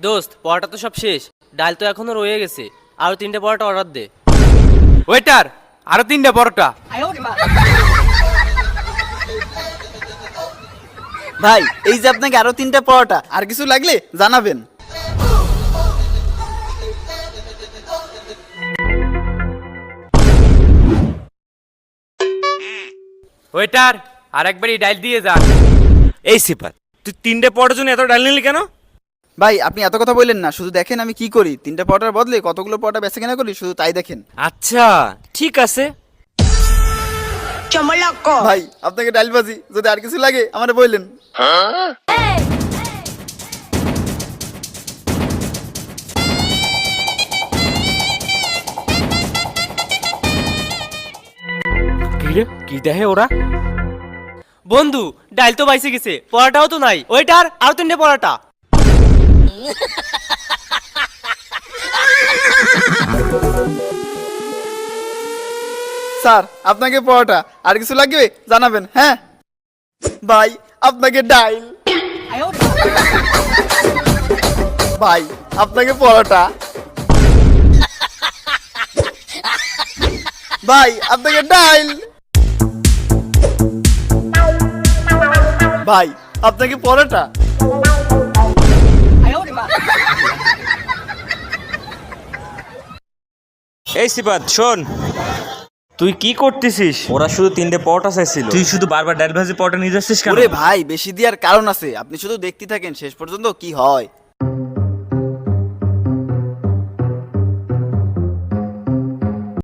দোস্ত পরোটা তো সব শেষ, ডাল তো এখনো রয়ে গেছে, আরো 3টে পরোটা অর্ডার দে। ওয়েটার, আরো 3টে পরোটা। ভাই এই যে আপনাকে আরো 3টা পরোটা, আর কিছু লাগলে জানাবেন। ওয়েটার, আর একবারই ডাল দিয়ে যা। এই সিফাত, তুই 3টে পরোটার জন্য এত ডাল নিলি কেন? ভাই আপনি এত কথা বললেন না, শুধু দেখেন আমি কি করি। 3টা পরোটার বদলে কতগুলো পরোটা বেচা কেনা করি, শুধু তাই দেখেন। আচ্ছা ঠিক আছে। ভাই আপনাকে ডাল ভাজি, যদি আর কিছু লাগে আমারে বললেন। কি দেখে ওরা? বন্ধু ডাল তো বাইসে গেছে, পরোটাও তো নাই। ওইটার আরো 3টে পরোটা। স্যার আপনাকে পরোটা, আর কিছু লাগবে জানাবেন। হ্যাঁ ভাই আপনাকে ডাইল, ভাই আপনাকে পরোটা, ভাই আপনাকে ডাইল, ভাই আপনাকে পরোটা। এই সিফাত শোন, তুই কি করতেছিস? ওরা শুধু 3টে পরোটা চাইছিল, তুই শুধু বারবার ডাল ভাজি পরোটা নিয়ে যাচ্ছিস কেন? ওরে ভাই বেশি দেওয়ার কারণ আছে, আপনি শুধু দেখতে থাকেন শেষ পর্যন্ত কি হয়।